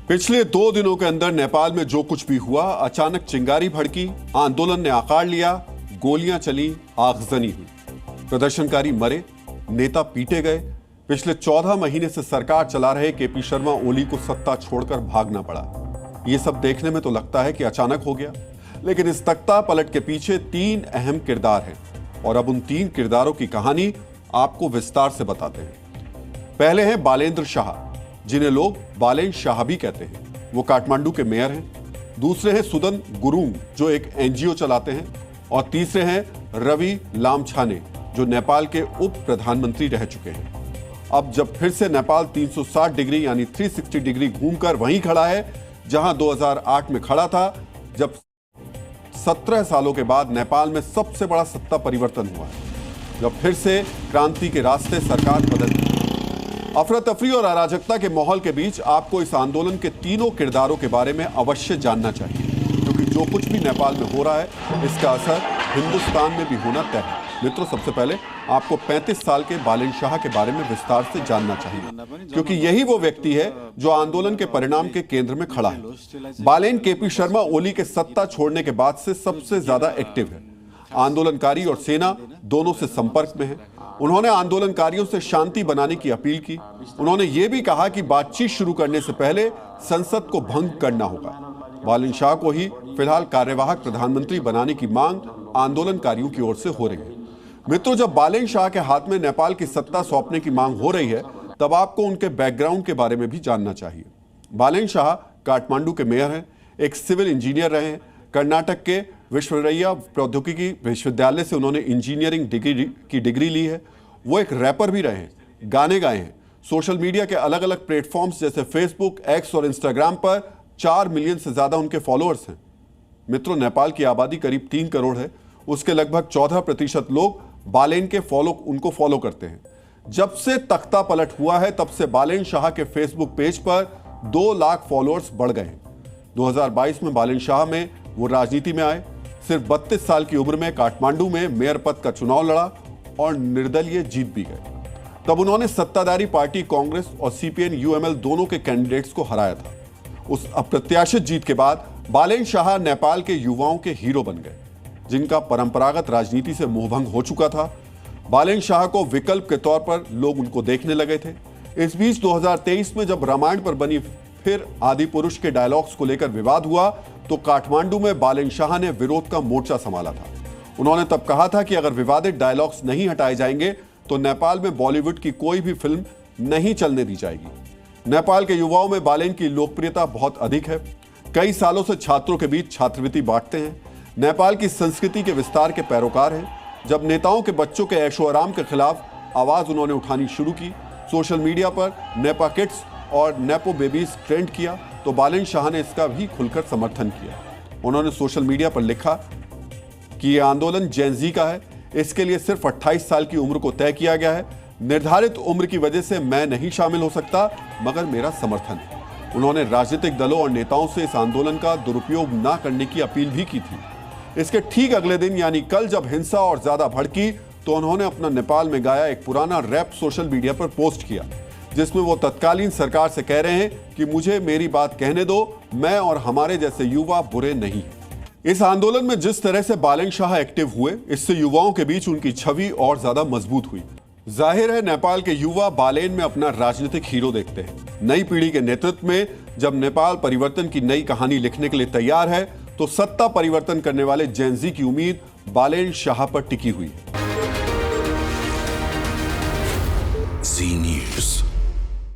पिछले 2 दिनों के अंदर नेपाल में जो कुछ भी हुआ, अचानक चिंगारी भड़की, आंदोलन ने आकार लिया, गोलियां चली, आगजनी हुई, प्रदर्शनकारी मरे, नेता पीटे गए। पिछले 14 महीने से सरकार चला रहे केपी शर्मा ओली को सत्ता छोड़कर भागना पड़ा। ये सब देखने में तो लगता है कि अचानक हो गया, लेकिन इस तख्ता पलट के पीछे 3 अहम किरदार हैं और अब उन 3 किरदारों की कहानी आपको विस्तार से बताते हैं। पहले हैं बालेंद्र शाह, जिन्हें लोग बालेन शाह भी कहते हैं। वो काठमांडू के मेयर हैं। दूसरे हैं सुदन गुरुंग, जो एक एनजीओ चलाते हैं। और तीसरे हैं रवि लामछाने, जो नेपाल के उप प्रधानमंत्री रह चुके हैं। अब जब फिर से नेपाल 360 डिग्री यानी 360 डिग्री घूमकर वहीं खड़ा है जहां 2008 में खड़ा था, जब 17 सालों के बाद नेपाल में सबसे बड़ा सत्ता परिवर्तन हुआ है, जब फिर से क्रांति के रास्ते सरकार बदलती है। अफरा तफरी और अराजकता के माहौल के बीच आपको इस आंदोलन के तीनों किरदारों के बारे में अवश्य जानना चाहिए, क्योंकि जो कुछ भी नेपाल में हो रहा है इसका असर हिंदुस्तान में भी होना तय है। मित्रों, सबसे पहले आपको 35 साल के बालेन शाह के बारे में विस्तार से जानना चाहिए, क्योंकि यही वो व्यक्ति है जो आंदोलन के परिणाम के केंद्र में खड़ा है। बालेन केपी शर्मा ओली के सत्ता छोड़ने के बाद से सबसे ज्यादा एक्टिव है। आंदोलनकारी और सेना दोनों से संपर्क में है। उन्होंने आंदोलनकारियों से शांति बनाने की अपील की। उन्होंने ये भी कहा कि बातचीत शुरू करने से पहले संसद को भंग करना होगा। बालेन शाह को ही फिलहाल कार्यवाहक प्रधानमंत्री बनाने की मांग आंदोलनकारियों की ओर से हो रही है। मित्रों, जब बालेन शाह के हाथ में नेपाल की सत्ता सौंपने की मांग हो रही है, तब आपको उनके बैकग्राउंड के बारे में भी जानना चाहिए। बालेन शाह काठमांडू के मेयर हैं, एक सिविल इंजीनियर रहे हैं। कर्नाटक के विश्वेश्वरैया प्रौद्योगिकी विश्वविद्यालय से उन्होंने इंजीनियरिंग की डिग्री ली है। वो एक रैपर भी रहे हैं, गाने गाए हैं। सोशल मीडिया के अलग अलग प्लेटफॉर्म्स जैसे फेसबुक, एक्स और इंस्टाग्राम पर 4 मिलियन से ज्यादा उनके फॉलोअर्स हैं। मित्रों, नेपाल की आबादी करीब 3 करोड़ है। उसके लगभग 14% लोग बालेन के उनको फॉलो करते हैं। जब से तख्ता पलट हुआ है, तब से बालेन शाह के फेसबुक पेज पर 2 लाख फॉलोअर्स बढ़ गए हैं। 2022 में बालेन शाह में वो राजनीति में आए। सिर्फ 32 साल की उम्र में काठमांडू में मेयर पद का चुनाव लड़ा और निर्दलीय जीत भी गए। तब उन्होंने सत्ताधारी पार्टी कांग्रेस और सीपीएन यूएमएल दोनों के कैंडिडेट्स को हराया था। उस अप्रत्याशित जीत के बाद बालेन शाह नेपाल के युवाओं के हीरो बन गए, जिनका परंपरागत राजनीति से मोहभंग हो चुका था। बालेन शाह को विकल्प के तौर पर लोग उनको देखने लगे थे। इस बीच 2023 में जब रामायण पर बनी फिर आदि पुरुष के डायलॉग्स को लेकर विवाद हुआ, तो काठमांडू में बालेन शाह ने विरोध का मोर्चा संभाला था। उन्होंने तब कहा था कि अगर विवादित डायलॉग्स नहीं हटाए जाएंगे तो नेपाल में बॉलीवुड की कोई भी फिल्म नहीं चलने दी जाएगी। नेपाल के युवाओं में बालेन की लोकप्रियता बहुत अधिक है। कई सालों से छात्रों के बीच छात्रवृत्ति बांटते हैं। नेपाल की संस्कृति के विस्तार के पैरोकार हैं। जब नेताओं के बच्चों के ऐशो आराम के खिलाफ आवाज उन्होंने उठानी शुरू की, सोशल मीडिया पर नेपा किड्स और नेपो बेबीज ट्रेंड किया, तो बालेन शाह ने इसका भी खुलकर समर्थन किया। उन्होंने सोशल मीडिया पर लिखा कि यह आंदोलन जेन ज़ी का है। इसके लिए सिर्फ 28 साल की उम्र को तय किया गया है। निर्धारित उम्र की वजह से मैं नहीं शामिल हो सकता, मगर मेरा समर्थन है। उन्होंने राजनीतिक दलों और नेताओं से इस आंदोलन का दुरुपयोग न करने की अपील भी की थी। इसके ठीक अगले दिन यानी कल जब हिंसा और ज्यादा भड़की, तो उन्होंने अपना नेपाल में गाया एक पुराना रैप सोशल मीडिया पर पोस्ट किया, जिसमें वो तत्कालीन सरकार से कह रहे हैं कि मुझे मेरी बात कहने दो, मैं और हमारे जैसे युवा बुरे नहीं हैं। इस आंदोलन में जिस तरह से बालेन शाह एक्टिव हुए, इससे युवाओं के बीच उनकी छवि और ज्यादा मजबूत हुई। जाहिर है नेपाल के युवा बालेन में अपना राजनीतिक हीरो देखते हैं। नई पीढ़ी के नेतृत्व में जब नेपाल परिवर्तन की नई कहानी लिखने के लिए तैयार है, तो सत्ता परिवर्तन करने वाले जेन ज़ी की उम्मीद बालेन शाह पर टिकी हुई है। जी न्यूज़।